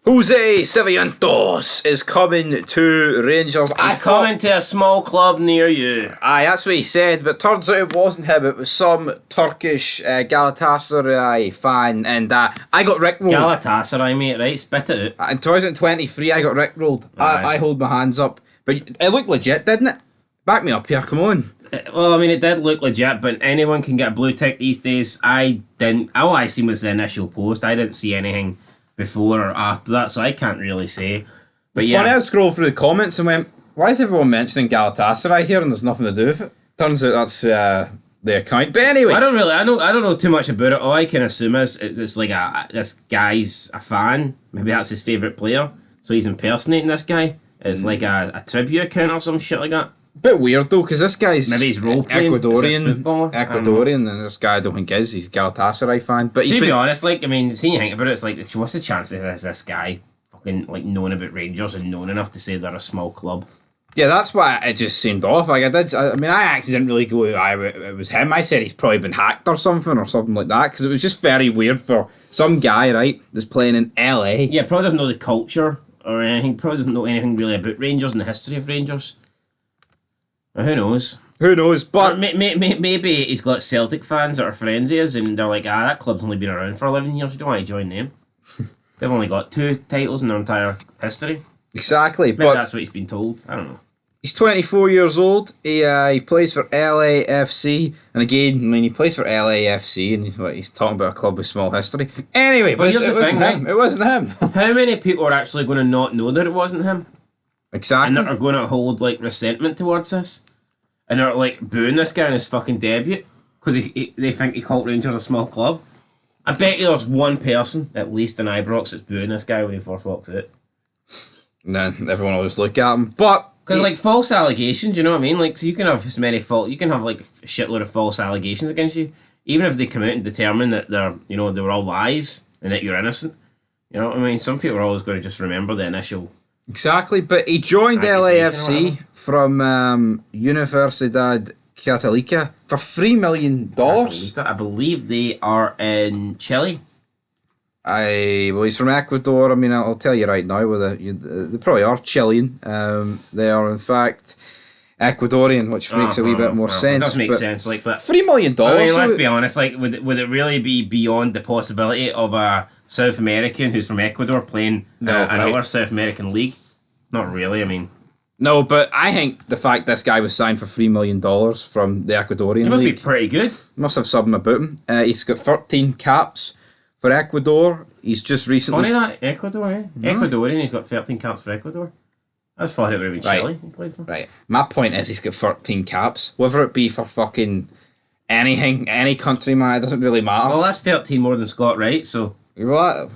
Jose Cifuentes is coming to Rangers. He's coming to a small club near you. Aye, that's what he said, but turns out it wasn't him. It was some Turkish Galatasaray fan, and I got rickrolled. Galatasaray, mate, right? Spit it out. In 2023, I got rickrolled. I hold my hands up. But it looked legit, didn't it? Back me up here, come on. Well, I mean, it did look legit, but anyone can get a blue tick these days. I didn't. All I seen was the initial post. I didn't see anything before or after that, so I can't really say. But it's funny, I scrolled through the comments and went, why is everyone mentioning Galatasaray here and there's nothing to do with it? Turns out that's the account. But anyway, I don't know too much about it. All I can assume is it's like this guy's a fan. Maybe that's his favourite player, so he's impersonating this guy. It's like a tribute account or some shit like that. Bit weird though, because this guy's maybe he's role playing Ecuadorian, and this guy I don't think is. He's a Galatasaray fan. But to be honest, like, I mean, seeing you think about it, it's like, what's the chances of this guy fucking like knowing about Rangers and knowing enough to say they're a small club? Yeah, that's why it just seemed off. Like I actually didn't really go, it was him. I said he's probably been hacked or something like that, because it was just very weird for some guy, right, that's playing in LA. Yeah, probably doesn't know the culture or anything. Probably doesn't know anything really about Rangers and the history of Rangers. Who knows? But maybe he's got Celtic fans that are friends of his, and they're like, that club's only been around for 11 years. You don't want to join them. They've only got 2 titles in their entire history. Exactly, maybe but that's what he's been told. I don't know. He's 24 years old. He plays for LAFC, and again, I mean, he plays for LAFC, and he's talking about a club with small history. Anyway, but it wasn't him. It wasn't him. How many people are actually going to not know that it wasn't him? Exactly. And that are going to hold like resentment towards this, and they're like booing this guy in his fucking debut because they think he called Rangers a small club. I bet you there's one person at least in Ibrox that's booing this guy when he first walks out. And then everyone will just look at him, but because like false allegations, you know what I mean? Like, so you can have as many you can have like a shitload of false allegations against you, even if they come out and determine that they were all lies and that you're innocent. You know what I mean? Some people are always going to just remember the initial. Exactly, but he joined LAFC from Universidad Católica for $3 million. I believe they are in Chile. Well, he's from Ecuador. I mean, I'll tell you right now, they probably are Chilean. They are, in fact, Ecuadorian, which makes a wee bit more sense. It does make sense, like, but $3 million. I mean, let's be honest. Like, would it really be beyond the possibility of a South American who's from Ecuador playing another South American league? Not really. I mean, no, but I think the fact this guy was signed for $3 million from the Ecuadorian league must be pretty good. Must have something about him. He's got 13 caps for Ecuador. He's just recently. Funny that Ecuador, eh? Ecuadorian. He's got 13 caps for Ecuador. I just thought it would have been Chile he played for. Right. My point is, he's got 13 caps. Whether it be for fucking anything, any country, man, it doesn't really matter. Well, that's 13 more than Scott Wright, so. What?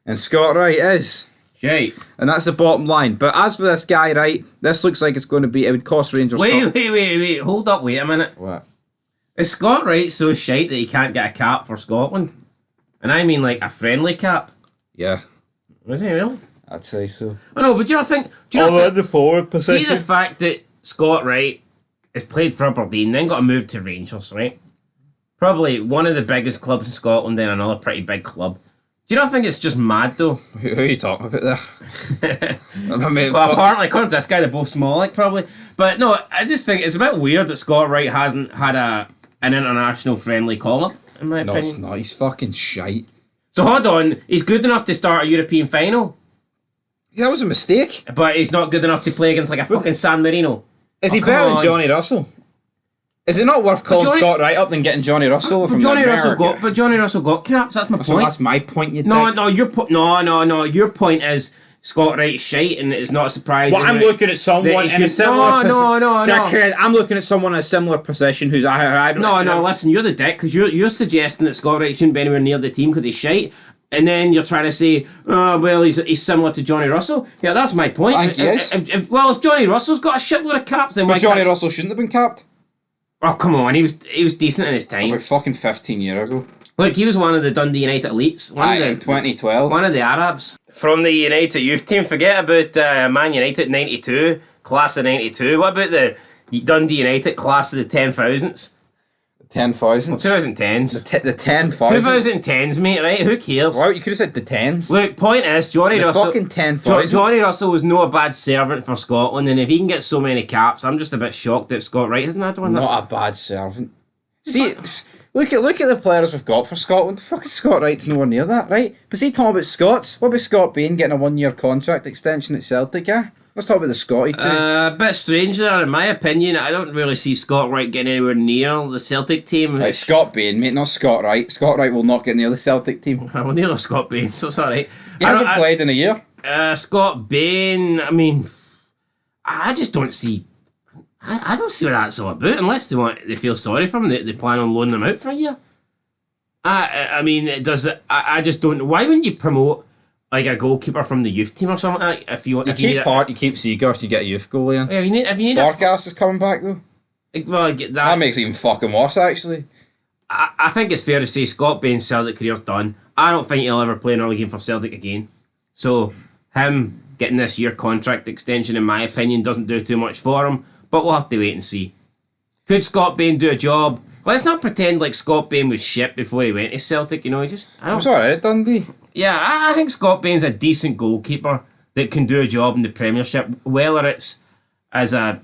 And Scott Wright is. Right. And that's the bottom line. But as for this guy, right, this looks like it's going to be, it would cost Rangers. Wait. Hold up, wait a minute. What? Is Scott Wright so shite that he can't get a cap for Scotland? And I mean like a friendly cap. Yeah. Is he really? I'd say so. I know, but do you not think... the forward position. See the fact that Scott Wright has played for Aberdeen, then got a move to Rangers, right? Probably one of the biggest clubs in Scotland, then another pretty big club. Do you not think it's just mad, though? Who are you talking about there? Well, apparently, according to this guy, they're both small, like, probably. But no, I just think it's a bit weird that Scott Wright hasn't had an international friendly call-up, in my opinion. No, it's not. He's fucking shite. So hold on, he's good enough to start a European final. Yeah, that was a mistake. But he's not good enough to play against like a fucking San Marino. Is he better than Johnny Russell? Is it not worth calling Scott Wright up than getting Johnny Russell from Johnny Russell got caps. That's my point. So that's my point. Your point is Scott Wright's shite, and it's not surprising. Well, I'm looking at someone in a similar No. I'm looking at someone in a similar position who's I don't. Listen, you're the dick because you're suggesting that Scott Wright shouldn't be anywhere near the team because he's shite. And then you're trying to say, well, he's similar to Johnny Russell. Yeah, that's my point. I guess. If Johnny Russell's got a shitload of caps, then Johnny Russell shouldn't have been capped. Oh, come on, he was decent in his time. About fucking 15 years ago. Look, he was one of the Dundee United elites. In 2012. One of the Arabs. From the United youth team, forget about Man United 92, class of 92. What about the Dundee United class of the 10,000s? 10,000. 2010s. The 10,000. 2010s, mate, right? Who cares? Well, you could have said the 10s. Look, point is, Johnny The Russell... fucking 10,000. Johnny Russell was no a bad servant for Scotland, and if he can get so many caps, I'm just a bit shocked that Scott Wright hasn't had one. Not a bad servant. See, look at the players we've got for Scotland. The fucking Scott Wright's nowhere near that, right? But see, talking about Scots, what about Scott Bain getting a 1-year contract extension at Celtic, yeah? Let's talk about the Scotty too. A bit strange there, in my opinion. I don't really see Scott Wright getting anywhere near the Celtic team. Right, Scott Bain, mate, not Scott Wright. Scott Wright will not get near the Celtic team. Well, near Scott Bain, so it's alright. He hasn't played in a year. Scott Bain, I mean, I just don't see... I don't see what that's all about, unless they feel sorry for him. They plan on loaning him out for a year. I mean, it does. I just don't. Why wouldn't you promote like a goalkeeper from the youth team or something like that? If you keep Hart, you keep Seagrass, you get a youth goalie in. Yeah, if you need Barkas is coming back though. Well, I get that. That makes it even fucking worse, actually. I think it's fair to say Scott Bain's Celtic career's done. I don't think he'll ever play another game for Celtic again. So him getting this year contract extension, in my opinion, doesn't do too much for him. But we'll have to wait and see. Could Scott Bain do a job? Let's not pretend like Scott Bain was shit before he went to Celtic. You know, I'm sorry, Dundee. Yeah, I think Scott Bain's a decent goalkeeper that can do a job in the Premiership, whether it's as a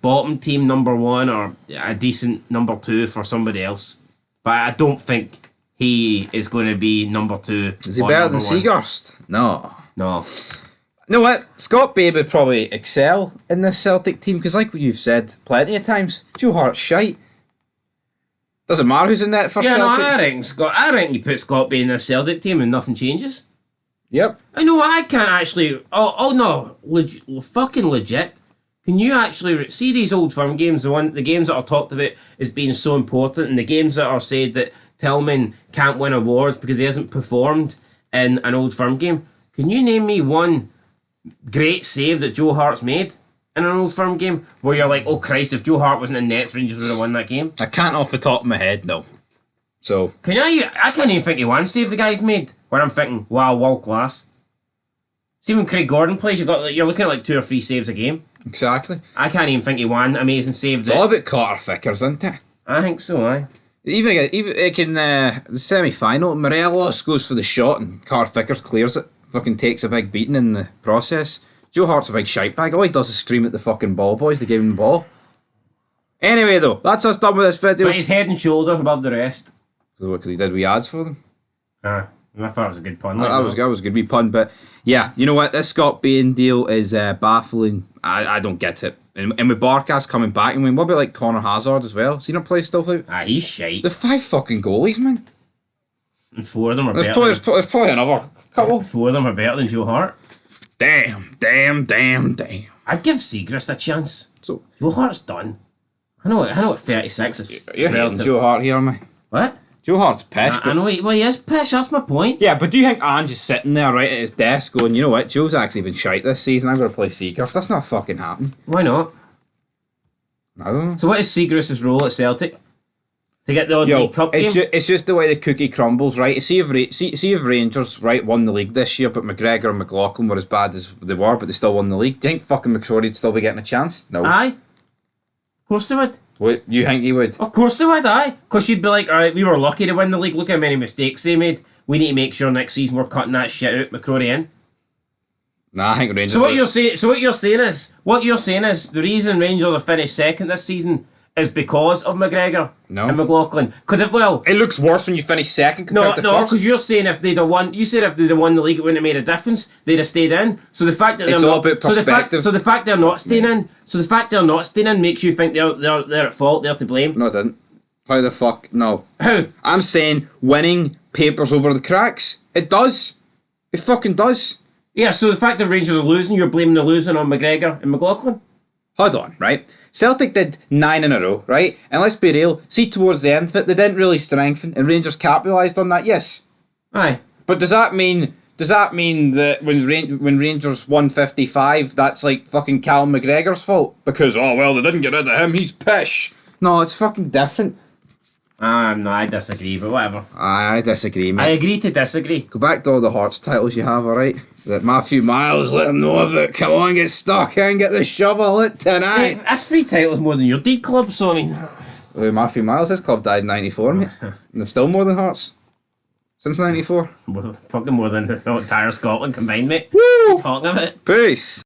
bottom team number 1 or a decent number 2 for somebody else. But I don't think he is going to be number 2. Is he better than Seagrass? No. You know what? Scott Bain would probably excel in this Celtic team because, like what you've said plenty of times, Joe Hart's shite. Doesn't matter who's in that for Celtic. No, I reckon you put Scott Bain in a Celtic team and nothing changes. Yep. I know I can't actually. Oh no, fucking legit. Can you actually see these Old Firm games? The games that are talked about as being so important, and the games that are said that Tillman can't win awards because he hasn't performed in an Old Firm game. Can you name me one great save that Joe Hart's made in an Old Firm game where you're like, oh Christ, if Joe Hart wasn't in nets, Rangers would have won that game? I can't off the top of my head, no. So I can't even think of one save the guy's made where I'm thinking, wow, world class. See when Craig Gordon plays, you're looking at like 2 or 3 saves a game. Exactly. I can't even think of one amazing save. It's all about Carter Vickers, isn't it? I think so, aye. Even in the semi-final, Morelos goes for the shot and Carter Vickers clears it. Fucking takes a big beating in the process. Joe Hart's a big shite bag. All he does is scream at the fucking ball boys to give him the ball. Anyway, though, that's us done with this video. But he's head and shoulders above the rest. Because he did wee ads for them. I thought it was a good pun. That was a good wee pun, but yeah, you know what? This Scott Bain deal is baffling. I don't get it. And with Barkas coming back, I mean, what about like Connor Hazard as well? Has he not played still out? He's shite. The 5 fucking goalies, man. And 4 of them are there's better. There's probably another couple. 4 of them are better than Joe Hart. Damn. I'd give Seagrass a chance. So Joe Hart's done. I know what 36 is. You're hating Joe Hart here, man. What? Joe Hart's pish. I know he is pish, that's my point. Yeah, but do you think Ange is sitting there right at his desk going, you know what, Joe's actually been shite this season, I'm going to play Seagrass? That's not fucking happening. Why not? I don't know. So what is Seagrass' role at Celtic? To get the odd League Cup game? It's just the way the cookie crumbles, right? See if Rangers, right, won the league this year, but McGregor and McLaughlin were as bad as they were, but they still won the league. Do you think fucking McCrory'd still be getting a chance? No. Aye. Of course they would. What, you think he would? Of course they would, aye. Because you'd be like, alright, we were lucky to win the league. Look how many mistakes they made. We need to make sure next season we're cutting that shit out, McCrory in. Nah, I think Rangers... So what you're saying is the reason Rangers have finished second this season is because of McGregor and McLaughlin. Because it looks worse when you finish second compared to first. No, because you're saying if they'd have won, you said if they'd have won the league, it wouldn't have made a difference. They'd have stayed in. So the fact that it's all about perspective. So the fact they're not staying in, makes you think they're at fault. They're to blame. No, it didn't. How the fuck? No. How? I'm saying winning papers over the cracks. It does. It fucking does. Yeah. So the fact that Rangers are losing, you're blaming the losing on McGregor and McLaughlin. Hold on, right? Celtic did 9 in a row, right? And let's be real, see towards the end of it, they didn't really strengthen, and Rangers capitalised on that, yes. Aye. But does that mean that when Rangers won 55, that's like fucking Callum McGregor's fault? Because, oh well, they didn't get rid of him, he's pish. No, it's fucking different. No, I disagree, but whatever. I disagree, mate. I agree to disagree. Go back to all the Hearts titles you have, alright? That Matthew Miles let him know about. Come on, get stuck in, get the shovel it tonight. Hey, that's 3 titles more than your D club, so I mean... Matthew Miles, his club died in 94, mate. And they've still more than Hearts. Since 94. Fucking more than the entire Scotland combined, mate. Woo! Talking about it. Peace.